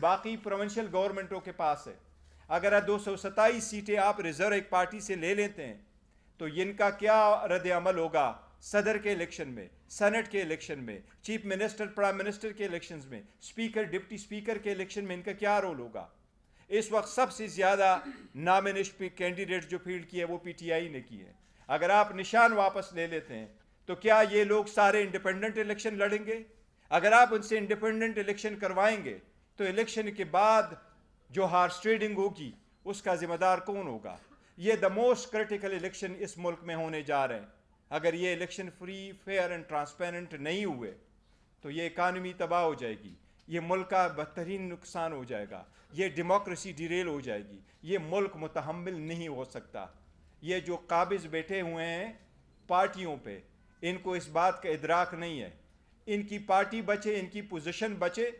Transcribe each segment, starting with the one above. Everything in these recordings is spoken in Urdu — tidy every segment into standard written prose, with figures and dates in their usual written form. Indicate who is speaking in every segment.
Speaker 1: باقی پروونشل گورنمنٹوں کے پاس ہے. اگر 227 سیٹیں آپ ریزرو ایک پارٹی سے لے لیتے ہیں تو ان کا کیا رد عمل ہوگا صدر کے الیکشن میں, سینٹ کے الیکشن میں, چیف منسٹر پرائم منسٹر کے الیکشنز میں, اسپیکر ڈپٹی اسپیکر کے الیکشن میں ان کا کیا رول ہوگا؟ اس وقت سب سے زیادہ نامنیشن کینڈیڈیٹ جو فیلڈ کی ہے وہ پی ٹی آئی نے کی ہے. اگر آپ نشان واپس لے لیتے ہیں تو کیا یہ لوگ سارے انڈیپینڈنٹ الیکشن لڑیں گے؟ اگر آپ ان سے انڈیپینڈنٹ الیکشن کروائیں گے تو الیکشن کے بعد جو ہارس ٹریڈنگ ہوگی اس کا ذمہ دار کون ہوگا؟ یہ دا موسٹ کرٹیکل الیکشن اس ملک میں ہونے جا رہے ہیں. اگر یہ الیکشن فری فیئر اینڈ ٹرانسپیرنٹ نہیں ہوئے تو یہ اکانومی تباہ ہو جائے گی, یہ ملک کا بدترین نقصان ہو جائے گا, یہ ڈیموکریسی ڈیریل ہو جائے گی, یہ ملک متحمل نہیں ہو سکتا. یہ جو قابض بیٹھے ہوئے ہیں پارٹیوں پہ, ان کو اس بات کا ادراک نہیں ہے. ان کی پارٹی بچے, ان کی پوزیشن بچے,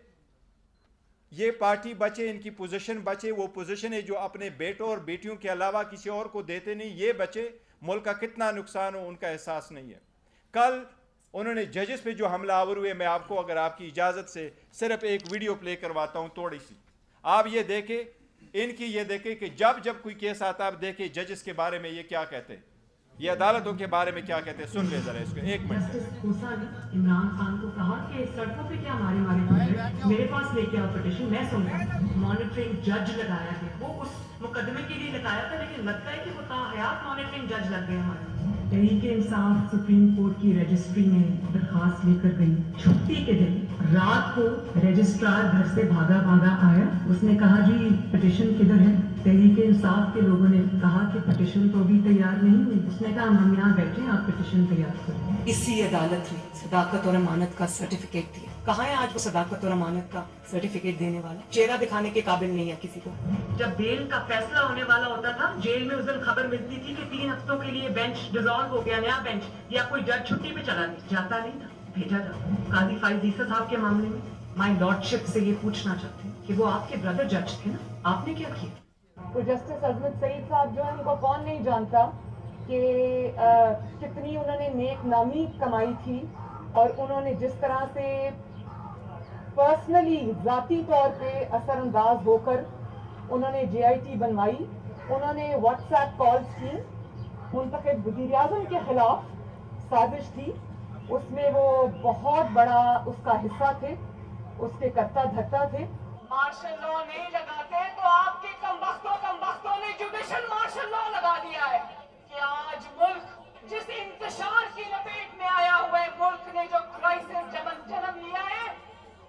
Speaker 1: یہ پارٹی بچے, ان کی پوزیشن بچے, وہ پوزیشن ہے جو اپنے بیٹوں اور بیٹیوں کے علاوہ کسی اور کو دیتے نہیں, یہ بچے. ملک کا کتنا نقصان ہو ان کا احساس نہیں ہے. کل انہوں نے ججز پہ جو حملہ آور ہوئے, میں آپ کو اگر آپ کی اجازت سے صرف ایک ویڈیو پلے کرواتا ہوں تھوڑی سی, آپ یہ دیکھیں, ان کی یہ دیکھیں کہ جب کوئی کیس آتا ہے آپ دیکھیں ججز کے بارے میں یہ کیا کہتے ہیں, یہ عدالتوں کے بارے میں کیا کہتے ہیں. سن لیں ذرا اس کو, ایک منٹ.
Speaker 2: عمران خان کو کہا کہ سڑکوں پہ کیا ماری میرے پاس لے کے آؤ پٹیشن, میں سن رہا ہوں. مانیٹرنگ جج لگایا گیا, وہ اس مقدمے کے لیے لگایا تھا, لیکن لگتا ہے کہ وہ تاحیات مانیٹرنگ جج لگ گئے ہمارے. تحریک انصاف سپریم کورٹ کی رجسٹری میں درخواست لے کر گئی. چھٹی کے دن رات کو رجسٹرار گھر سے بھاگا آیا, اس نے کہا جی پٹیشن کدھر ہے؟ تحریک انصاف کے لوگوں نے کہا کہ پٹیشن تو ابھی تیار نہیں ہوئی. اس نے کہا ہم یہاں بیٹھے ہیں, آپ پٹیشن تیار کریں. اسی عدالت نے صداقت اور امانت کا سرٹیفکیٹ دیا. کہاں ہے آج وہ صداقت اور امانت کا سرٹیفکیٹ دینے والا؟ چہرہ دکھانے کے قابل نہیں ہے کسی کو. جب بیل کا فیصلہ ہونے والا ہوتا تھا, جیل میں اس دن خبر ملتی تھی کہ 3 ہفتوں کے لیے بینچ ڈیزالو ہو گیا, نیا بینچ, یا کوئی جج چھٹی پہ چلا جاتا نہیں تھا, بھیجا جاتا. قاضی فائز عیسیٰ صاحب کے معاملے میں مائی لارڈشپ سے یہ پوچھنا چاہتے ہیں کہ وہ آپ کے بردر جج تھے نا, آپ نے کیا کیا؟ تو جسٹس عظمت سعید صاحب جو ہے, ان کو کون نہیں جانتا کہ کتنی انہوں نے نیک نامی کمائی تھی, اور انہوں نے جس طرح سے پرسنلی ذاتی طور پہ اثر انداز ہو کر انہوں نے جے آئی ٹی بنوائی. انہوں نے واٹس ایپ کالز کی, منتخب وزیر اعظم کے خلاف سازش تھی, اس میں وہ بہت بڑا اس کا حصہ تھے, اس کے کرتا دھرتا تھے. مارشل لا نہیں لگاتے تو آپ کے کم بختوں نے جوڈیشل مارشل لا لگا دیا ہے کہ آج ملک جس انتشار کی لپیٹ میں آیا ہوا ہے, ملک نے جو کرائسس جنم لیا ہے,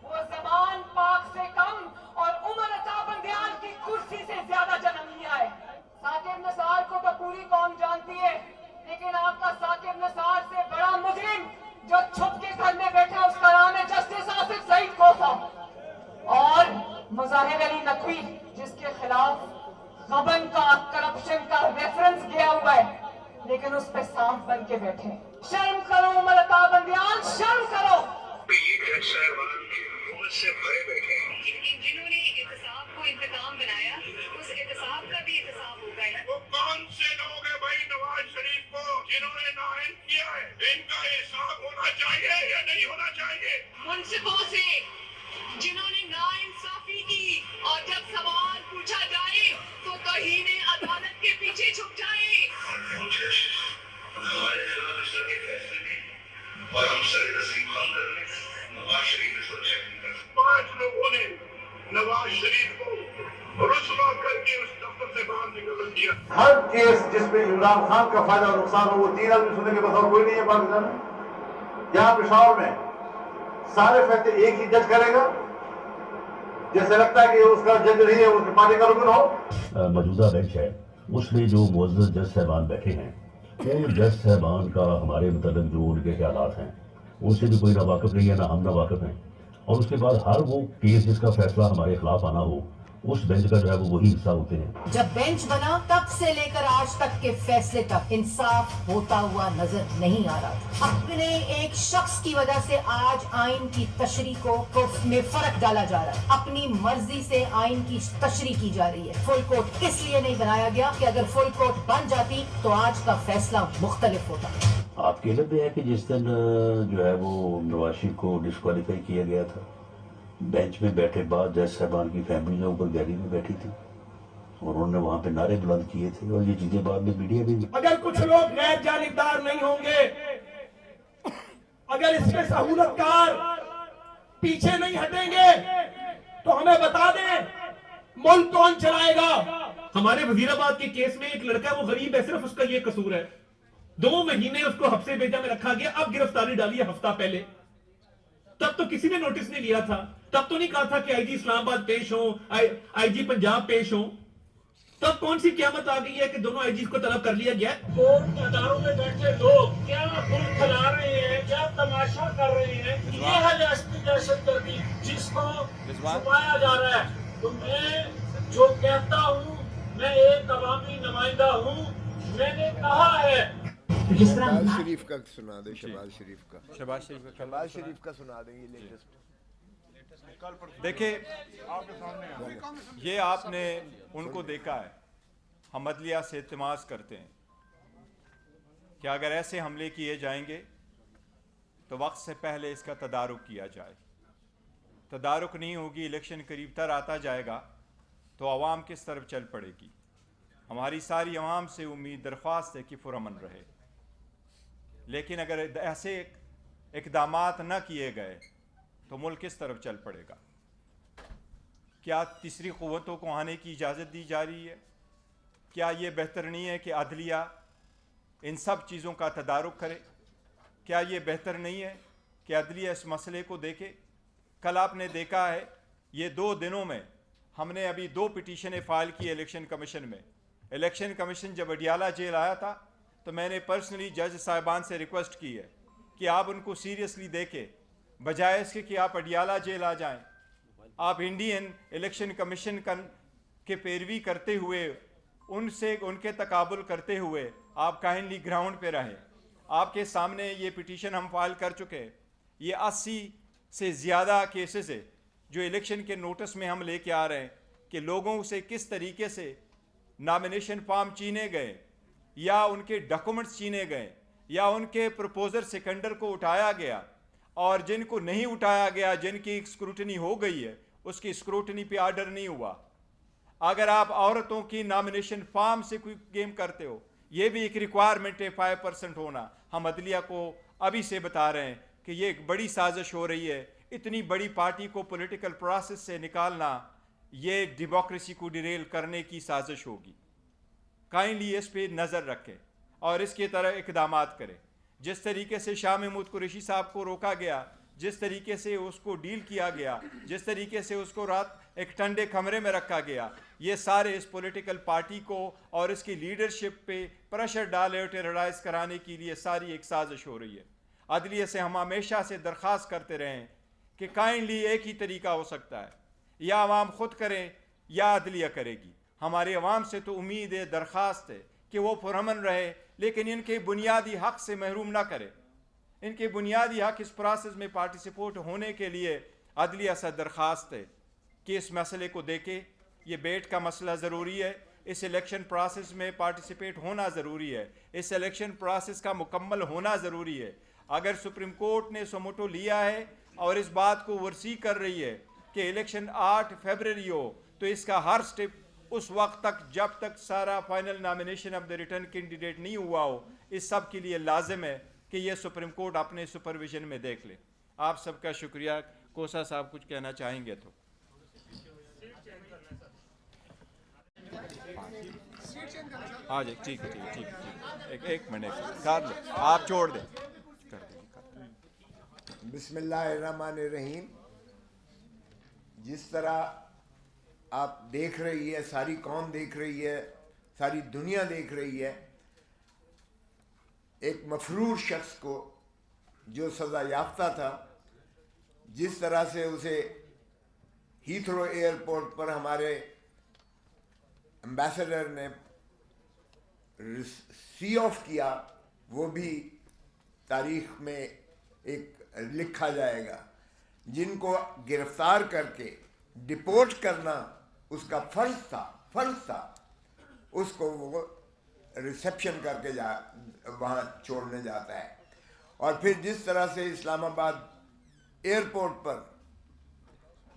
Speaker 2: وہ زمان پاک سے کم اور عمر عطا بندیال کی کرسی سے زیادہ جنم لیا ہے. ثاقب نثار کو تو پوری قوم جانتی ہے, لیکن آپ کا ثاقب نثار سے بڑا مجرم جو چھپ کے گھر میں بیٹھا, اس کا نام ہے جسٹس آصف سعید کھوسہ, اور مظاہر علی نقوی جس کے خلاف غبن کا, کرپشن کا ریفرنس گیا ہوا ہے, لیکن اس پہ سانپ بن کے بیٹھے. شرم کرو عمر عطا بندیال, شرم کرو.
Speaker 3: سے بھرے بیٹھے جنہوں نے احتساب کو انتقام بنایا, اس احتساب کا بھی احتساب ہوگا. وہ کون سے لوگ ہیں بھائی نواز شریف کو جنہوں نے نااہل کیا ہے, ان کا حساب ہونا چاہیے یا نہیں ہونا چاہیے؟ منصفوں سے جنہوں نے ناانصافی کی, اور جب سوال پوچھا جائے تو توہین عدالت کے پیچھے چھپ جائے. ہمارے خلاف اس طرح کے فیصلے بھی, اور ہم سر تسلیم خان کرنے نواز شریف اس کو چیک نہیں کرتے. 5 لوگوں نے نواز شریف کو رسوا کر کے اس دفتر سے باہر نکل دیا.
Speaker 4: ہر کیس جس میں عمران خان کا فائدہ اور نقصان ہو, وہ 3 آدمی سننے کے بس اور کوئی نہیں ہے پاکستان میں. یہاں پشاور میں سارے فیصلے ایک ہی جج کرے گا, جیسے لگتا ہے کہ اس کا جج نہیں ہے, اس کی پارٹی کا رکن ہو.
Speaker 5: موجودہ بینچ ہے, اس میں جو معزز جج صاحبان بیٹھے ہیں, ان جج صاحبان کا ہمارے متعلق جو ان کے خیالات ہیں ان سے بھی کوئی نہ واقف نہیں ہے, نہ ہم نہ واقف ہیں. اور اس کے بعد ہر وہ کیس جس کا فیصلہ ہمارے خلاف آنا ہو, اس بینچ کا جو ہے وہ وہی حصہ ہوتے ہیں.
Speaker 6: جب بینچ بنا تب سے لے کر آج تک کے فیصلے تک انصاف ہوتا ہوا نظر نہیں آ رہا تھا. اپنے ایک شخص کی وجہ سے آج آئین کی تشریح کو میں فرق ڈالا جا رہا ہے. اپنی مرضی سے آئین کی تشریح کی جا رہی ہے. فل کورٹ اس لیے نہیں بنایا گیا کہ اگر فل کورٹ بن جاتی تو آج کا فیصلہ مختلف ہوتا.
Speaker 5: آپ کے علم میں ہے کہ جس دن جو ہے وہ نواز شریف کو ڈسکوالیفائی کیا گیا تھا, بینچ میں بیٹھے بعد جج صاحبان کی فیملی جو اوپر گیلری میں بیٹھی تھی اور انہوں نے وہاں پہ نعرے بلند کیے تھے اور یہ چیزیں بعد میں میڈیا بھی.
Speaker 7: اگر کچھ لوگ غیر جانبدار نہیں ہوں گے، اگر اس میں سہولت کار پیچھے نہیں ہٹیں گے تو ہمیں بتا دیں ملک کون چلائے گا. ہمارے وزیر آباد کے کیس میں ایک لڑکا وہ غریب ہے، صرف اس کا یہ قصور ہے، 2 مہینے اس کو حبسے بیجا میں رکھا گیا، اب گرفتاری ڈالی ہے ہفتہ پہلے. تب تو کسی نے نوٹس نہیں لیا تھا، تب تو نہیں کہا تھا کہ آئی جی اسلام آباد پیش ہوں، آئی جی پنجاب پیش ہوں. تب کون سی قیامت آ گئی ہے کہ دونوں آئی جیز کو طلب کر لیا گیا؟ کورٹ اداروں میں بیٹھے لوگ کیا ملک کھلا رہے ہیں، کیا تماشا کر رہے ہیں، یہ ہے دہشت گردی جس کو چھپایا جا رہا ہے. تو میں جو کہتا ہوں، میں ایک عوامی نمائندہ ہوں، میں نے کہا ہے.
Speaker 2: جس طرح
Speaker 8: شہباز شریف کا سنا دیں، شہباز شریف کا سنا دیں. یہ لیٹسٹ
Speaker 1: دیکھیں، یہ آپ نے ان کو دیکھا ہے، ہم عدلیہ سے التماس کرتے ہیں کہ اگر ایسے حملے کیے جائیں گے تو وقت سے پہلے اس کا تدارک کیا جائے. تدارک نہیں ہوگی، الیکشن قریب تر آتا جائے گا تو عوام کس طرف چل پڑے گی. ہماری ساری عوام سے امید درخواست ہے کہ پرامن رہے، لیکن اگر ایسے اقدامات نہ کیے گئے تو ملک کس طرف چل پڑے گا. کیا تیسری قوتوں کو آنے کی اجازت دی جا رہی ہے؟ کیا یہ بہتر نہیں ہے کہ عدلیہ ان سب چیزوں کا تدارک کرے؟ کیا یہ بہتر نہیں ہے کہ عدلیہ اس مسئلے کو دیکھے؟ کل آپ نے دیکھا ہے، یہ 2 دنوں میں ہم نے ابھی 2 پٹیشنیں فائل کی الیکشن کمیشن میں. الیکشن کمیشن جب اڈیالہ جیل آیا تھا تو میں نے پرسنلی جج صاحبان سے ریکویسٹ کی ہے کہ آپ ان کو سیریسلی دیکھیں، بجائے اس کے آپ اڈیالہ جیل آ جائیں. آپ انڈین الیکشن کمیشن کے پیروی کرتے ہوئے، ان کے تقابل کرتے ہوئے آپ کائنڈلی گراؤنڈ پہ رہیں. آپ کے سامنے یہ پٹیشن ہم فائل کر چکے ہیں. یہ 80 سے زیادہ کیسز ہے جو الیکشن کے نوٹس میں ہم لے کے آ رہے ہیں کہ لوگوں سے کس طریقے سے نامینیشن فارم چینے گئے، یا ان کے ڈاکومنٹس چینے گئے، یا ان کے پروپوزر سیکنڈر کو اٹھایا گیا، اور جن کو نہیں اٹھایا گیا، جن کی اسکروٹنی ہو گئی ہے، اس کی اسکروٹنی پہ آرڈر نہیں ہوا. اگر آپ عورتوں کی نامینیشن فارم سے کوئی گیم کرتے ہو، یہ بھی ایک ریکوائرمنٹ ہے 5% ہونا. ہم عدلیہ کو ابھی سے بتا رہے ہیں کہ یہ ایک بڑی سازش ہو رہی ہے. اتنی بڑی پارٹی کو پولیٹیکل پروسیس سے نکالنا یہ ڈیموکریسی کو ڈیریل کرنے کی سازش ہوگی. کائنڈلی اس پہ نظر رکھیں اور اس کی طرح اقدامات کریں. جس طریقے سے شاہ محمود قریشی صاحب کو روکا گیا، جس طریقے سے اس کو ڈیل کیا گیا، جس طریقے سے اس کو رات ایک ٹھنڈے کمرے میں رکھا گیا، یہ سارے اس پولیٹیکل پارٹی کو اور اس کی لیڈرشپ پہ پریشر ڈالے اور ٹیررائز کرانے کے لیے ساری ایک سازش ہو رہی ہے. عدلیہ سے ہم ہمیشہ سے درخواست کرتے رہے ہیں کہ کائنڈلی ایک ہی طریقہ ہو سکتا ہے، یا عوام خود کریں یا عدلیہ کرے گی. ہماری عوام سے تو امید ہے، درخواست ہے کہ وہ پرامن رہے، لیکن ان کے بنیادی حق سے محروم نہ کرے. ان کے بنیادی حق اس پروسیس میں پارٹیسپیٹ ہونے کے لیے عدلیہ سے درخواست ہے کہ اس مسئلے کو دیکھے. یہ بیٹ کا مسئلہ ضروری ہے، اس الیکشن پروسیس میں پارٹیسپیٹ ہونا ضروری ہے، اس الیکشن پروسیس کا مکمل ہونا ضروری ہے. اگر سپریم کورٹ نے سموٹو لیا ہے اور اس بات کو ورسی کر رہی ہے کہ الیکشن 8 فیبروری ہو، تو اس کا ہر سٹیپ اس وقت تک جب تک سارا final nomination of the return candidate نہیں ہوا ہو، اس سب کے لیے لازم ہے کہ یہ سپریم کورٹ اپنے سپرویژن میں دیکھ لے. آپ سب کا شکریہ. کوسا صاحب کچھ کہنا چاہیں گے تو آ جائے. ٹھیک ہے، ایک منٹ کر لیں، آپ چھوڑ دیں.
Speaker 8: بسم اللہ الرحمن الرحیم. جس طرح آپ دیکھ رہی ہے، ساری قوم دیکھ رہی ہے، ساری دنیا دیکھ رہی ہے، ایک مفرور شخص کو جو سزا یافتہ تھا، جس طرح سے اسے ہیتھرو ایئرپورٹ پر ہمارے ایمبیسڈر نے سی آف کیا، وہ بھی تاریخ میں ایک لکھا جائے گا. جن کو گرفتار کر کے ڈپورٹ کرنا اس کا فرض تھا، اس کو وہ ریسیپشن کر کے وہاں چھوڑنے جاتا ہے. اور پھر جس طرح سے اسلام آباد ایئرپورٹ پر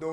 Speaker 8: 2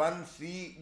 Speaker 8: 1C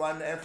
Speaker 8: 1F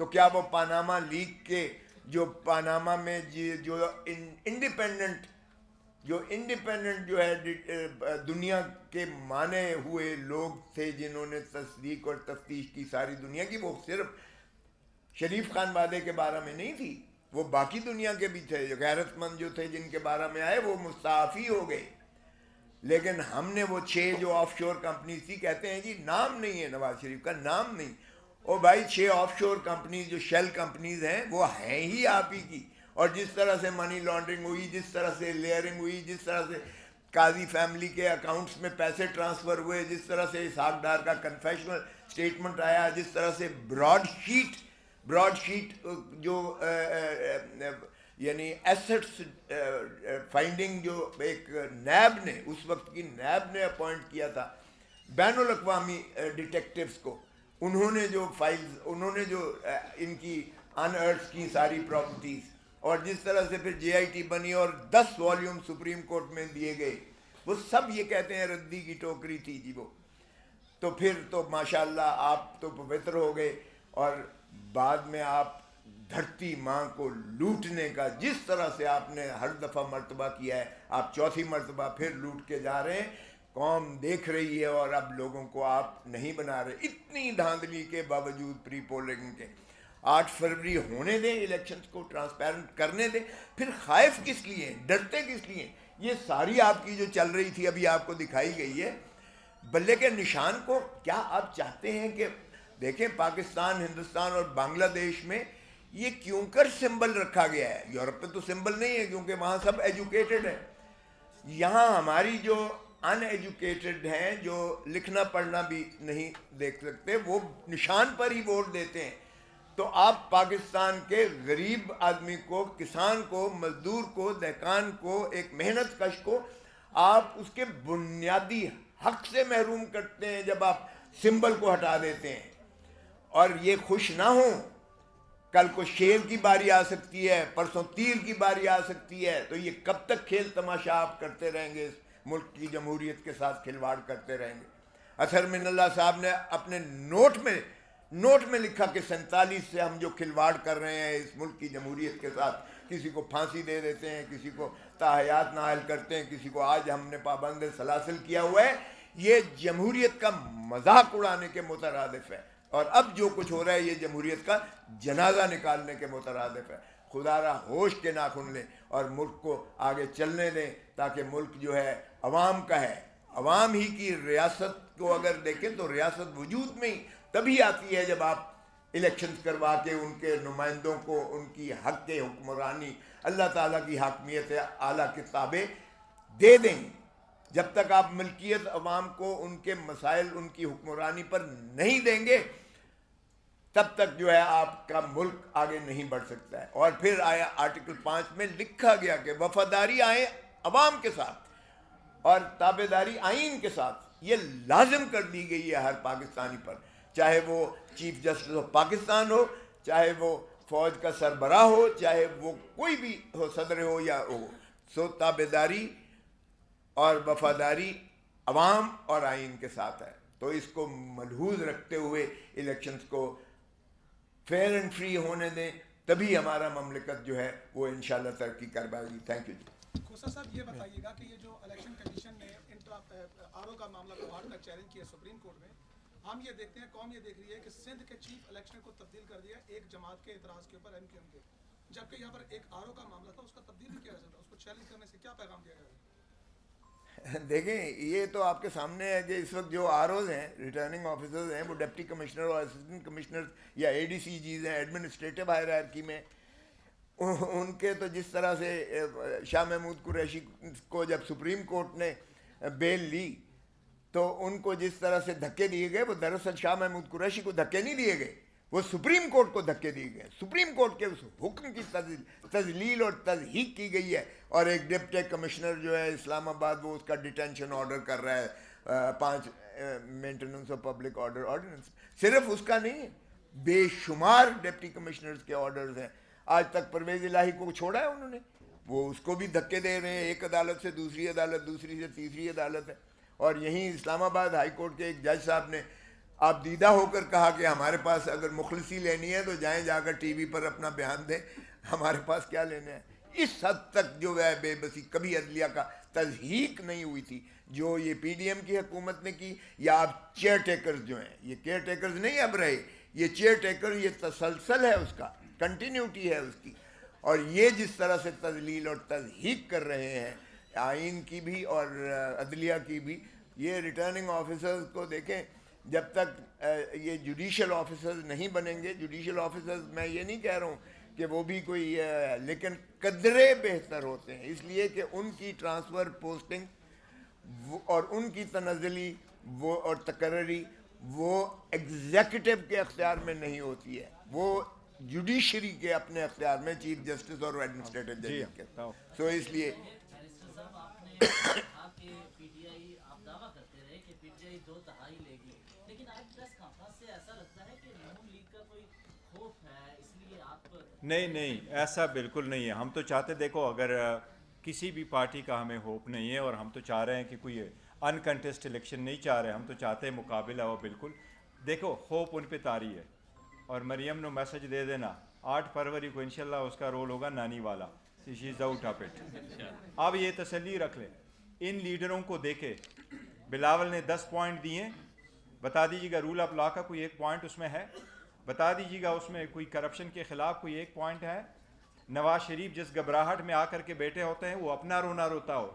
Speaker 8: تو کیا وہ پاناما لیک کے جو پاناما میں جو انڈیپینڈنٹ جو ہے دنیا کے مانے ہوئے لوگ تھے جنہوں نے تصدیق اور تفتیش کی ساری دنیا کی، وہ صرف شریف خان وعدے کے بارے میں نہیں تھی، وہ باقی دنیا کے بھی تھے، جو غیرت مند جو تھے جن کے بارے میں آئے وہ مستعفی ہو گئے. لیکن ہم نے وہ 6 جو آف شور کمپنیز تھی، کہتے ہیں جی نام نہیں ہے نواز شریف کا، نام نہیں. او بھائی 6 آف شور کمپنیز جو شیل کمپنیز ہیں وہ ہیں ہی آپ ہی کی. اور جس طرح سے منی لانڈرنگ ہوئی، جس طرح سے لیئرنگ ہوئی، جس طرح سے قاضی فیملی کے اکاؤنٹس میں پیسے ٹرانسفر ہوئے، جس طرح سے اسحاق ڈار کا کنفیشنل سٹیٹمنٹ آیا، جس طرح سے براڈ شیٹ جو یعنی ایسٹس فائنڈنگ جو ایک نیب نے، اس وقت کی نیب نے اپوائنٹ کیا تھا بین الاقوامی ڈیٹیکٹیوز کو، انہوں نے جو ان کی ان ارتھ کی ساری پراپرٹیز، اور جس طرح سے پھر جے آئی ٹی بنی اور 10 والیوم سپریم کورٹ میں دیے گئے، وہ سب یہ کہتے ہیں ردی کی ٹوکری تھی جی وہ. تو پھر تو ماشاءاللہ آپ تو پوتر ہو گئے، اور بعد میں آپ دھرتی ماں کو لوٹنے کا جس طرح سے آپ نے ہر دفعہ مرتبہ کیا ہے، آپ 4تھی مرتبہ پھر لوٹ کے جا رہے ہیں. قوم دیکھ رہی ہے اور اب لوگوں کو آپ نہیں بنا رہے. اتنی دھاندلی کے باوجود پری پولنگ کے 8 فروری ہونے دیں، الیکشنز کو ٹرانسپیرنٹ کرنے دیں. پھر خائف کس لیے ہیں، ڈرتے کس لیے ہیں؟ یہ ساری آپ کی جو چل رہی تھی ابھی آپ کو دکھائی گئی ہے. بلے کے نشان کو کیا آپ چاہتے ہیں کہ دیکھیں پاکستان، ہندوستان اور بنگلہ دیش میں یہ کیوں کر سمبل رکھا گیا ہے؟ یورپ میں تو سمبل نہیں ہے کیونکہ وہاں سب ایجوکیٹڈ ہیں. یہاں ہماری جو ان ایجوکیٹڈ ہیں، جو لکھنا پڑھنا بھی نہیں دیکھ سکتے، وہ نشان پر ہی ووٹ دیتے ہیں. تو آپ پاکستان کے غریب آدمی کو، کسان کو، مزدور کو، دہقان کو، ایک محنت کش کو آپ اس کے بنیادی حق سے محروم کرتے ہیں جب آپ سمبل کو ہٹا دیتے ہیں. اور یہ خوش نہ ہوں، کل کو شیر کی باری آ سکتی ہے، پرسوں تیر کی باری آ سکتی ہے. تو یہ کب تک کھیل تماشا آپ کرتے رہیں گے؟ اس ملک کی جمہوریت کے ساتھ کھلواڑ کرتے رہیں گے. اطہر من اللہ صاحب نے اپنے نوٹ میں لکھا کہ 47 سے ہم جو کھلواڑ کر رہے ہیں اس ملک کی جمہوریت کے ساتھ، کسی کو پھانسی دے دیتے ہیں، کسی کو تاحیات نااہل کرتے ہیں، کسی کو آج ہم نے پابند سلاسل کیا ہوا ہے. یہ جمہوریت کا مذاق اڑانے کے مترادف ہے. اور اب جو کچھ ہو رہا ہے یہ جمہوریت کا جنازہ نکالنے کے مترادف ہے. خدا را ہوش کے ناخن لیں اور ملک کو آگے چلنے دیں، تاکہ ملک جو ہے عوام کا ہے. عوام ہی کی ریاست کو اگر دیکھیں تو ریاست وجود میں ہی تبھی آتی ہے جب آپ الیکشنز کروا کے ان کے نمائندوں کو ان کی حق کے حکمرانی، اللہ تعالیٰ کی حاکمیت اعلیٰ کے تابع دے دیں. جب تک آپ ملکیت عوام کو ان کے مسائل، ان کی حکمرانی پر نہیں دیں گے، تب تک جو ہے آپ کا ملک آگے نہیں بڑھ سکتا ہے. اور پھر آیا آرٹیکل 5 میں لکھا گیا کہ وفاداری آئے عوام کے ساتھ اور تابعداری آئین کے ساتھ. یہ لازم کر دی گئی ہے ہر پاکستانی پر، چاہے وہ چیف جسٹس آف پاکستان ہو، چاہے وہ فوج کا سربراہ ہو، چاہے وہ کوئی بھی ہو، صدر ہو یا ہو. سو تابعداری اور وفاداری عوام اور آئین کے ساتھ ہے. تو اس کو ملحوظ رکھتے ہوئے الیکشنز کو فیئر اینڈ فری ہونے دیں، تبھی ہمارا مملکت جو ہے وہ انشاءاللہ ترقی کر پائے گی. تھینک یو جی.
Speaker 9: کوثر صاحب یہ بتائیے گا کہ یہ جو الیکشن کمیشن نے آر او کا معاملہ کوارٹ کا چیلنج کیا سپریم کورٹ میں، ہم یہ دیکھتے ہیں، قوم یہ دیکھ رہی ہے کہ سندھ کے چیف الیکشن کو تبدیل کر دیا ایک جماعت کے اعتراض کے اوپر، ایم کیو ایم کے، جبکہ یہاں پر ایک آر او کا معاملہ تھا، اس کا تبدیل نہیں کیا جا سکتا. اس کو چیلنج کرنے سے کیا پیغام دیا گیا؟
Speaker 8: دیکھیں یہ تو آپ کے سامنے ہے کہ اس وقت جو آر اوز ہیں، ریٹرننگ آفیسرز ہیں، وہ ڈپٹی کمشنر اور اسسٹنٹ کمشنر یا اے ڈی سی جیز ہیں ایڈمنسٹریٹو ہائرارکی میں. ان کے تو جس طرح سے شاہ محمود قریشی کو جب سپریم کورٹ نے بیل لی تو ان کو جس طرح سے دھکے دیے گئے، وہ دراصل شاہ محمود قریشی کو دھکے نہیں دیے گئے، وہ سپریم کورٹ کو دھکے دیے گئے. سپریم کورٹ کے اس حکم کی تذلیل اور تضحیق کی گئی ہے. اور ایک ڈپٹی کمشنر جو ہے اسلام آباد، وہ اس کا ڈیٹینشن آرڈر کر رہا ہے 5 maintenance of public order ordinance. صرف اس کا نہیں ہے، بے شمار ڈپٹی کمشنرز کے آرڈرز ہیں. آج تک پرویز الہی کو چھوڑا ہے انہوں نے، وہ اس کو بھی دھکے دے رہے ہیں، ایک عدالت سے دوسری عدالت، دوسری سے تیسری عدالت ہے. اور یہیں اسلام آباد ہائی کورٹ کے ایک جج صاحب نے آپ دیدہ ہو کر کہا کہ ہمارے پاس اگر مخلصی لینی ہے تو جائیں جا کر ٹی وی پر اپنا بیان دیں, ہمارے پاس کیا لینا ہے. اس حد تک جو ہے بے بسی, کبھی عدلیہ کا تضحیق نہیں ہوئی تھی جو یہ پی ڈی ایم کی حکومت نے کی. یا آپ چیئر ٹیکرز جو ہیں, یہ کیئر ٹیکرز نہیں اب رہے, یہ چیئر ٹیکر, یہ تسلسل ہے اس کا, کنٹینیوٹی ہے اس کی. اور یہ جس طرح سے تذلیل اور تضحیق کر رہے ہیں آئین کی بھی اور عدلیہ کی بھی. یہ ریٹرننگ آفیسرز کو دیکھیں, جب تک یہ جوڈیشل آفیسرز نہیں بنیں گے, جوڈیشل آفیسرز میں یہ نہیں کہہ رہا ہوں کہ وہ بھی کوئی, لیکن قدرے بہتر ہوتے ہیں, اس لیے کہ ان کی ٹرانسفر پوسٹنگ اور ان کی تنزلی وہ اور تقرری وہ ایگزیکٹو کے اختیار میں نہیں ہوتی ہے, وہ جوڈیشری کے اپنے اختیار میں, چیف جسٹس اور ایڈمنسٹریٹو جج کے. سو اس لیے
Speaker 1: نہیں ایسا بالکل نہیں ہے. ہم تو چاہتے, دیکھو اگر کسی بھی پارٹی کا ہمیں ہوپ نہیں ہے, اور ہم تو چاہ رہے ہیں کہ کوئی انکنٹیسٹ الیکشن نہیں چاہ رہے, ہم تو چاہتے ہیں مقابلہ ہو. بالکل دیکھو ہوپ ان پہ طاری ہے, اور مریم نو میسج دے دینا 8 فروری کو انشاءاللہ اس کا رول ہوگا نانی والا, شی از آؤٹ آف اٹ. اب یہ تسلی رکھ لیں, ان لیڈروں کو دیکھے, بلاول نے 10 پوائنٹ دیے, بتا دیجیے گا رول آف لا کا کوئی ایک پوائنٹ اس میں ہے, بتا دیجیے گا اس میں کوئی کرپشن کے خلاف کوئی ایک پوائنٹ ہے. نواز شریف جس گھبراہٹ میں آ کر کے بیٹھے ہوتے ہیں, وہ اپنا رونا روتا ہو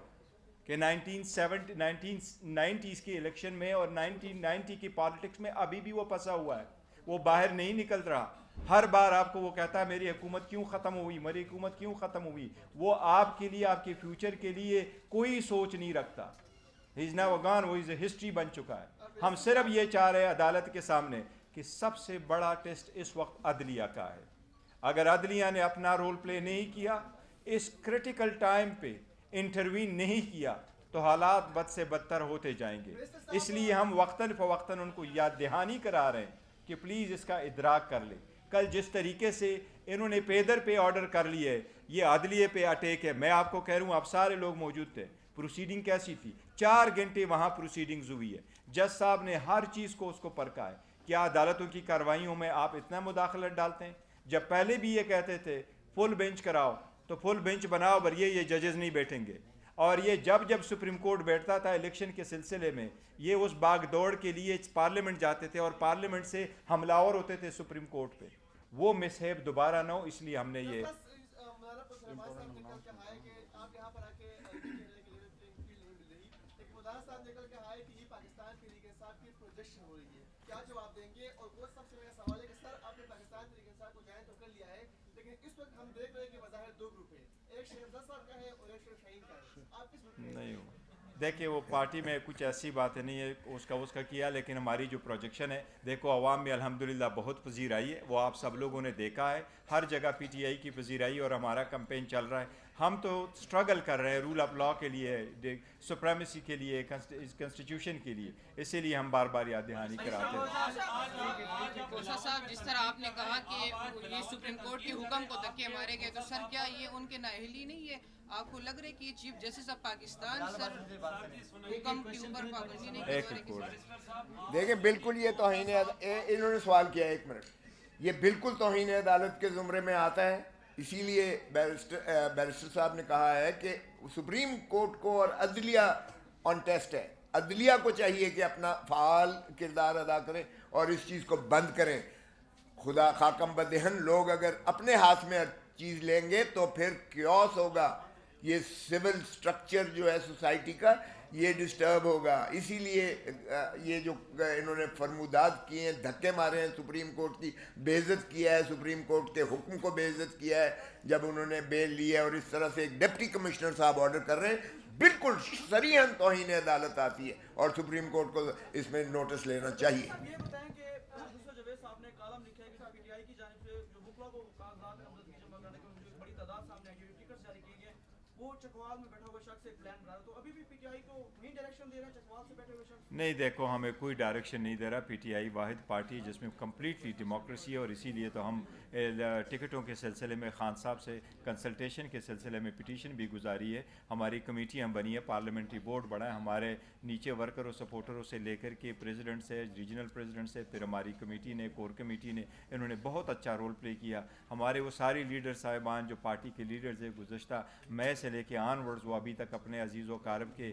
Speaker 1: کہ 1990s کی الیکشن میں اور 1990 کی پالیٹکس میں ابھی بھی وہ پھنسا ہوا ہے, وہ باہر نہیں نکل رہا. ہر بار آپ کو وہ کہتا ہے میری حکومت کیوں ختم ہوئی, میری حکومت کیوں ختم ہوئی. وہ آپ کے لیے, آپ کے فیوچر کے لیے کوئی سوچ نہیں رکھتا. ہی از ناؤ گان, وہ از اے ہسٹری بن چکا ہے. ہم صرف یہ چاہ رہے ہیں عدالت کے سامنے کہ سب سے بڑا ٹیسٹ اس وقت عدلیہ کا ہے. اگر عدلیہ نے اپنا رول پلے نہیں کیا, اس کرٹیکل ٹائم پہ انٹروین نہیں کیا, تو حالات بد سے بدتر ہوتے جائیں گے. اس لیے ہم وقتاً فوقتاً ان کو یاد دہانی کرا رہے ہیں کہ پلیز اس کا ادراک کر لیں. کل جس طریقے سے انہوں نے پیدر پہ آرڈر کر لیے, یہ عدلیہ پہ اٹیک ہے. میں آپ کو کہہ رہا ہوں, آپ سارے لوگ موجود تھے, پروسیڈنگ کیسی تھی, 4 گھنٹے وہاں پروسیڈنگز ہوئی ہے. جج صاحب نے ہر چیز کو اس کو پرکھا ہے. کیا عدالتوں کی کارروائیوں میں آپ اتنا مداخلت ڈالتے ہیں؟ جب پہلے بھی یہ کہتے تھے فل بینچ کراؤ, تو فل بینچ بناؤ, پر یہ ججز نہیں بیٹھیں گے. اور یہ جب سپریم کورٹ بیٹھتا تھا الیکشن کے سلسلے میں, یہ اس باغ دوڑ کے لیے پارلیمنٹ جاتے تھے, اور پارلیمنٹ سے حملہ آور ہوتے تھے سپریم کورٹ پہ. وہ مسہیب دوبارہ نہ ہو, اس لیے ہم نے یہ
Speaker 9: کیا جواب دیں گے. اور وہ سب سے میرا سوال ہے کہ سر آپ نے پاکستان طریقے انصاف کو جوائن تو کر لیا ہے, لیکن اس وقت ہم دیکھ رہے ہیں کہ بظاہر 2 گروپ ہیں, ایک شیخ زاد صاحب کا ہے اور ایک شیخ شاہین کا ہے. آپ کس گروپ میں
Speaker 1: نہیں ہو. دیکھیں وہ پارٹی میں کچھ ایسی باتیں نہیں ہے, اس کا کیا, لیکن ہماری جو پروجیکشن ہے, دیکھو عوام میں الحمدللہ بہت پذیر آئی ہے. وہ آپ سب لوگوں نے دیکھا ہے, ہر جگہ پی ٹی آئی کی پذیر آئی, اور ہمارا کمپین چل رہا ہے. ہم تو سٹرگل کر رہے ہیں رول آف لا کے لیے, سپریمیسی کے لیے, کنسٹیٹیوشن کے لیے. اسی لیے ہم بار بار یاد دہانی کراتے ہیں.
Speaker 10: کوشا صاحب, جس طرح آپ نے کہا کہ یہ سپریم کورٹ کے حکم کو دھکے مارے گئے, تو سر کیا یہ ان کے نااہلی نہیں ہے؟ آپ کو لگ رہا ہے کہ یہ چیف جسٹس آف پاکستان سر حکم کے اوپر پابندی نہیں کروا رہے؟
Speaker 8: دیکھیں بالکل یہ توہین, انہوں نے سوال کیا, 1 منٹ, یہ بالکل توہین عدالت کے زمرے میں آتا ہے. اسی لیے بیرسٹر صاحب نے کہا ہے کہ سپریم کورٹ کو اور عدلیہ آن ٹیسٹ ہے. عدلیہ کو چاہیے کہ اپنا فعال کردار ادا کریں اور اس چیز کو بند کریں. خدا خاکم بدہن لوگ اگر اپنے ہاتھ میں چیز لیں گے تو پھر کیوس ہوگا. یہ سول سٹرکچر جو ہے سوسائٹی کا, یہ ڈسٹرب ہوگا. اسی لیے یہ جو انہوں نے فرمودات کیے ہیں, دھکے مارے ہیں, سپریم کورٹ کی بے عزت کیا ہے, سپریم کورٹ کے حکم کو بے عزت کیا ہے جب انہوں نے بیل لی ہے, اور اس طرح سے ایک ڈپٹی کمشنر صاحب آرڈر کر رہے ہیں. بالکل صریحاً توہین عدالت آتی ہے, اور سپریم کورٹ کو اس میں نوٹس لینا چاہیے.
Speaker 9: یہ بتائیں کہ دوسرا جاوید صاحب نے کالم لکھا ہے کہ پی ٹی آئی کی جانب سے جو بکلا کو کاغذات نامزدگی جمع کرنے کی بڑی تعداد سامنے آئی ہے, ٹکٹ جاری کیے گئے,
Speaker 11: وہ چکوال میں بیٹھا ہوا شخص ایک پلان بنا رہا، تو ابھی بھی پی ٹی آئی کو وہی ڈائریکشن دے رہا ہے چکوال سے بیٹھے ہوئے شخص؟
Speaker 1: نہیں، دیکھو ہمیں کوئی ڈائریکشن نہیں دے رہا. پی ٹی آئی واحد پارٹی جس میں کمپلیٹلی ڈیموکریسی ہے، اور اسی لیے تو ہم ٹکٹوں کے سلسلے میں خان صاحب سے کنسلٹیشن کے سلسلے میں پٹیشن بھی گزاری ہے. ہماری کمیٹیاں بنی ہے، پارلیمنٹری بورڈ بڑا ہے، ہمارے نیچے ورکروں سپورٹروں سے لے کر کے پریزیڈنٹ سے، ریجنل پریزیڈنٹ سے، پھر ہماری کمیٹی نے، کور کمیٹی نے، انہوں نے بہت اچھا رول پلے کیا. ہمارے وہ ساری لیڈر صاحبان جو پارٹی کے لیڈرز ہیں گزشتہ مئی سے لے کے آن ورڈز، وہ ابھی تک اپنے عزیز و اقارب کے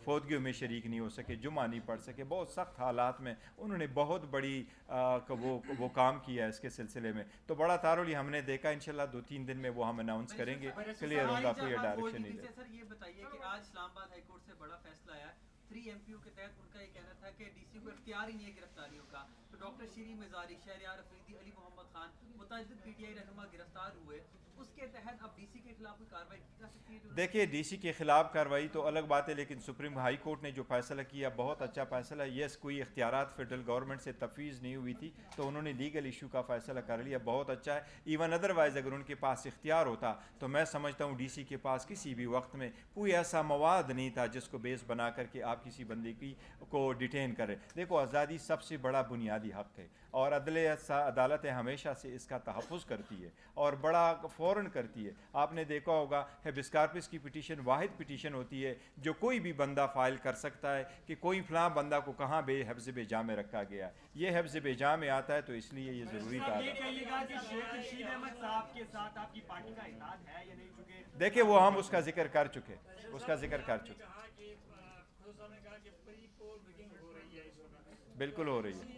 Speaker 1: فوتگیوں میں شریک نہیں ہو سکے، جمعہ نہیں پڑھ سکے. بہت سخت حالات میں انہوں نے بہت بڑی وہ کام کیا ہے اس کے سلسلے میں. تو بڑا تارول ہم نے دیکھا، انشاءاللہ 2-3 دن میں وہ ہم اناؤنس کریں گے، کلیئر ہوگا، کوئی ڈائریکشن نہیں ہے.
Speaker 11: سر یہ بتائیے کہ آج اسلام آباد ہائی کورٹ سے بڑا فیصلہ آیا 3 MP کے تحت. ان کا یہ کہنا تھا کہ ڈی سی کو اختیار ہی نہیں ہے گرفتاریوں کا. تو ڈاکٹر شیریں مزاری، شہریار افریدی، علی محمد خان، متعدد پی ٹی آئی رہنما گرفتار ہوئے. اس کے تحت اب ڈی سی کے خلاف کوئی کارروائی کی جا سکتی ہے؟
Speaker 1: دیکھیے ڈی سی کے خلاف کارروائی تو الگ بات ہے، لیکن سپریم ہائی کورٹ نے جو فیصلہ کیا بہت اچھا فیصلہ ہے. یس، کوئی اختیارات فیڈرل گورنمنٹ سے تفویض نہیں ہوئی تھی، تو انہوں نے لیگل ایشو کا فیصلہ کر لیا، بہت اچھا ہے. ایون ادروائز اگر ان کے پاس اختیار ہوتا تو میں سمجھتا ہوں ڈی سی کے پاس کسی بھی وقت میں کوئی ایسا مواد نہیں تھا جس کو بیس بنا کر کے آپ کسی بندے کو ڈیٹین کریں. دیکھو آزادی سب سے بڑا بنیادی حق ہے، اور عدالتیں ہمیشہ سے اس کا تحفظ کرتی ہے اور بڑا فوراً کرتی ہے. آپ نے دیکھا ہوگا ہیبس کارپس کی پٹیشن واحد پٹیشن ہوتی ہے جو کوئی بھی بندہ فائل کر سکتا ہے کہ کوئی فلاں بندہ کو کہاں حفظ بے میں رکھا گیا ہے. یہ حفظ بے میں آتا ہے، تو اس لیے یہ ضروری تھا. دیکھیں وہ ہم اس کا ذکر کر چکے. بالکل ہو رہی ہے.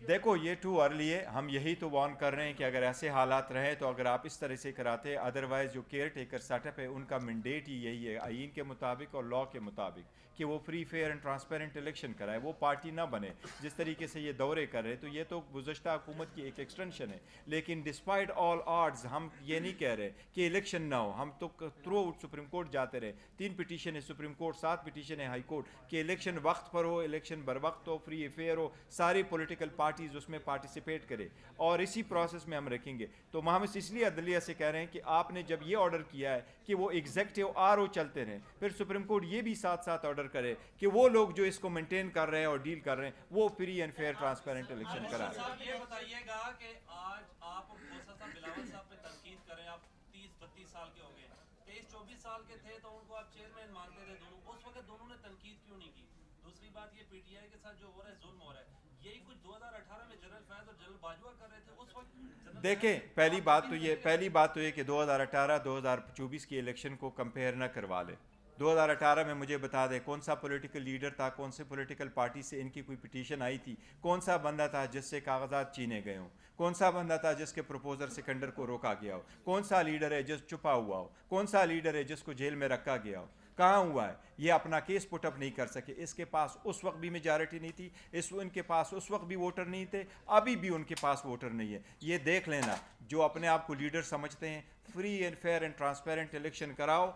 Speaker 1: دیکھو یہ ٹو ارلی ہے، ہم یہی تو وارن کر رہے ہیں کہ اگر ایسے حالات رہیں تو اگر آپ اس طرح سے کراتے، ادروائز جو کیئر ٹیکر سیٹ اپ ہے ان کا مینڈیٹ ہی یہی ہے آئین کے مطابق اور لاء کے مطابق کہ وہ free fair and transparent election کرائے، وہ پارٹی نہ بنے. جس طریقے سے یہ دورے کر رہے تو یہ تو گزشتہ حکومت کی ایک ایکسٹینشن ہے. لیکن ڈسپائٹ آل آڈز ہم یہ نہیں کہہ رہے کہ الیکشن نہ ہو. ہم تو تھرو آؤٹ سپریم کورٹ جاتے رہے، 3 پٹیشن ہے سپریم کورٹ، 7 پٹیشن ہے ہائی کورٹ کہ الیکشن وقت پر ہو، الیکشن بر وقت ہو، فری فیئر ہو، ساری پولیٹیکل پارٹیز اس میں پارٹیسپیٹ کرے، اور اسی پروسیس میں ہم رکھیں گے. تو ہم اس لیے عدلیہ سے کہہ رہے ہیں کہ آپ نے جب یہ آرڈر کیا ہے کہ وہ ایگزیکٹو RO چلتے رہیں، پھر سپریم کورٹ یہ بھی ساتھ ساتھ آرڈر کرے کہ وہ لوگ جو اس کو مینٹین کر رہے ہیں اور ڈیل کر رہے ہیں وہ free and fair transparent election کرائیں.
Speaker 12: یہ بتائیے گا کہ آج آپ بلاول صاحب پہ تنقید کریں، آپ 30-32 سال کے ہو گئے، 23-24 سال کے تھے تو ان کو آپ چیئرمین مانتے تھے دونوں، اس وقت دونوں نے تنقید کیوں نہیں کی؟ دوسری بات یہ پی ٹی آئی کے ساتھ جو ہو رہا ہے ظلم ہو رہا ہے، یہی کچھ 2018 میں جنرل فیض اور جنرل باجوہ کر رہے تھے اس وقت.
Speaker 1: دیکھیں پہلی بات تو یہ کہ 2018-2024 کی الیکشن کو کمپیئر نہ کروا لے. 2018 میں مجھے بتا دے کون سا پولیٹیکل لیڈر تھا، کون سے پولیٹیکل پارٹی سے ان کی کوئی پٹیشن آئی تھی، کون سا بندہ تھا جس سے کاغذات چینے گئے ہوں، کون سا بندہ تھا جس کے پروپوزر سکنڈر کو روکا گیا ہو، کون سا لیڈر ہے جس چھپا ہوا ہو، کون سا لیڈر ہے جس کو جیل میں رکھا گیا ہو. کہاں ہوا ہے؟ یہ اپنا کیس پٹ اپ نہیں کر سکے. اس کے پاس اس وقت بھی میجارٹی نہیں تھی، ان کے پاس اس وقت بھی ووٹر نہیں تھے، ابھی بھی ان کے پاس ووٹر نہیں ہے. یہ دیکھ لینا جو اپنے آپ کو لیڈر سمجھتے ہیں، free and fair and transparent election کراؤ،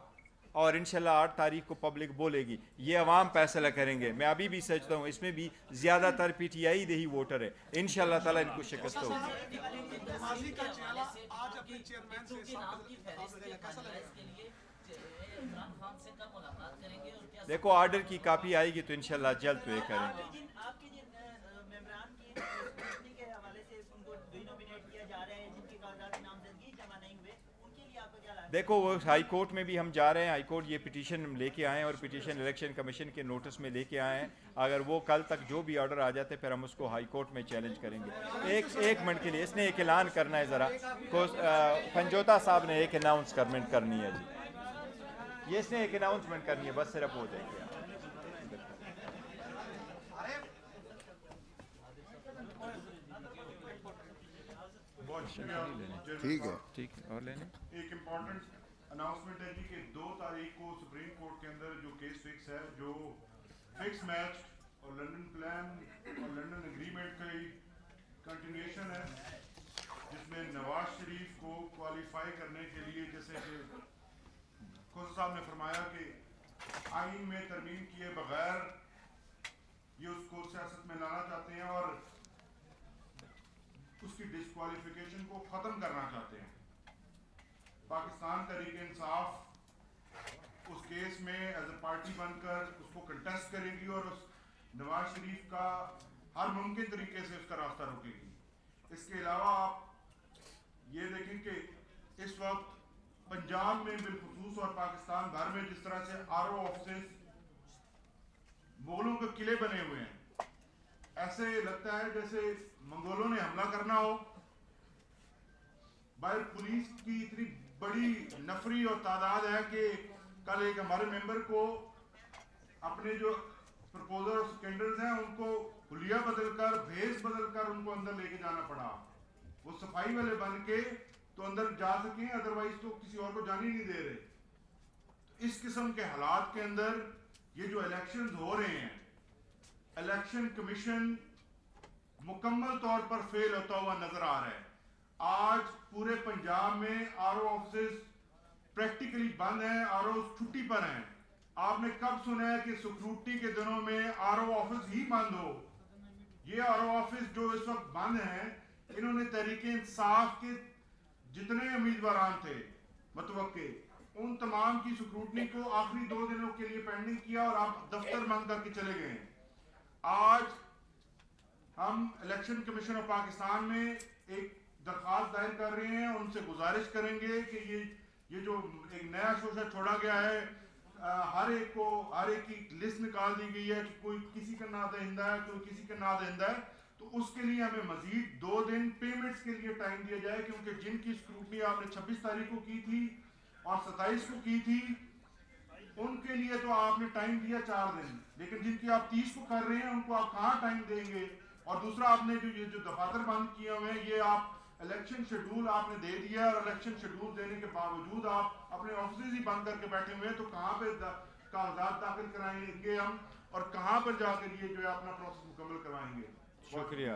Speaker 1: اور انشاءاللہ 8 تاریخ کو پبلک بولے گی، یہ عوام فیصلہ کریں گے. میں ابھی بھی سمجھتا ہوں اس میں بھی زیادہ تر پی ٹی آئی دہی ووٹر ہے، انشاءاللہ تعالیٰ ان کو شکست ہوگی. دیکھو آرڈر کی کاپی آئے گی تو انشاءاللہ جلد تو یہ کریں گے. دیکھو وہ ہائی کورٹ میں بھی ہم جا رہے ہیں، ہائی کورٹ یہ پٹیشن لے کے آئے ہیں اور پٹیشن الیکشن کمیشن کے نوٹس میں لے کے آئے ہیں. اگر وہ کل تک جو بھی آرڈر آ جاتے پھر ہم اس کو ہائی کورٹ میں چیلنج کریں گے. ایک منٹ کے لیے اس نے ایک اعلان کرنا ہے، ذرا پنجوتا صاحب نے ایک اناؤنسمنٹ کرنی ہے. جی یہ اس نے ایک اناؤنسمنٹ کرنی ہے، بس صرف ہو جائے گی.
Speaker 8: ٹھیک ہے
Speaker 1: اور لینے
Speaker 13: ایک امپورٹنٹ اناؤنسمنٹ ہے جی کہ 2 تاریخ کو سپریم کورٹ کے اندر جو کیس فکس ہے، جو فکس میچ اور لنڈن پلان اور لنڈن اگریمنٹ کی کنٹینیوشن ہے، جس میں نواز شریف کو کوالیفائی کرنے کے لیے جیسے کہ خود صاحب نے فرمایا کہ آئین میں ترمیم کیے بغیر یہ اس کو سیاست میں لانا چاہتے ہیں، اور اس کی ڈسکوالیفیکیشن کو ختم کرنا چاہتے ہیں. پاکستان تحریک انصاف اس کیس میں ایز اے پارٹی بن کر اس کو کنٹیسٹ کرے گی اور اس نواز شریف کا ہر ممکن طریقے سے اس کا راستہ روکے گی. اس کے علاوہ آپ یہ دیکھیں کہ اس وقت پنجاب میں بالخصوص اور پاکستان بھر میں جس طرح سے RO آفسز مغلوں کے قلعے بنے ہوئے ہیں، ایسے لگتا ہے جیسے منگولوں نے حملہ کرنا ہو. باہر پولیس کی اتنی بڑی نفری اور تعداد ہے کہ کل ایک ہمارے ممبر کو اپنے جو پرپوزر اور سیکنڈرز ہیں ان کو حلیہ بدل کر بھیس بدل کر ان کو اندر لے کے جانا پڑا. وہ صفائی والے بن کے تو اندر جا سکیں، ادروائز تو کسی اور کو جانے نہیں دے رہے. اس قسم کے حالات کے اندر یہ جو الیکشنز ہو رہے ہیں، الیکشن کمیشن مکمل طور پر فیل ہوتا ہوا نظر آ رہا ہے. آج پورے پنجاب میں RO آفسز پریکٹیکلی بند ہیں، ROs چھٹی پر ہیں. آپ نے کب سنا ہے کہ سکروٹی کے دنوں میں RO آفس ہی بند ہو؟ یہ RO آفس جو اس وقت بند ہیں، انہوں نے تحریک انصاف کے جتنے امیدواران تھے متوقع، ان تمام کی سکروٹنی کو آخری 2 دنوں کے لیے پینڈنگ کیا اور آپ دفتر بند کر کے چلے گئے ہیں. آج ہم الیکشن کمیشن آف پاکستان میں ایک درخواست دائر کر رہے ہیں، ان سے گزارش کریں گے کہ یہ جو ایک نیا شوشہ چھوڑا گیا ہے، ہر ایک کی لسٹ نکال دی گئی ہے کہ کوئی کسی کا نادہندہ ہے، کوئی کسی کا نادہندہ ہے، تو اس کے لیے ہمیں مزید 2 دن پیمنٹس کے لیے ٹائم دیا جائے، کیونکہ جن کی اسکروٹنی آپ نے 26 تاریخ کو کی تھی اور 27 کو کی تھی، ان کے لیے تو آپ نے ٹائم دیا 4 دن، لیکن جن کی آپ 30 کو کر رہے ہیں ان کو آپ کہاں ٹائم دیں گے؟ اور دوسرا آپ نے جو دفاتر بند کیے ہوئے ہیں، یہ آپ الیکشن شیڈول آپ نے دے دیا، اور الیکشن شیڈول دینے کے باوجود آپ اپنے آفسز ہی بند کر کے بیٹھے ہوئے ہیں. تو کہاں پہ کاغذات داخل کرائیں گے ہم، اور کہاں پر جا کر یہ جو ہے اپنا پروسیس مکمل کروائیں گے؟
Speaker 1: شکریہ.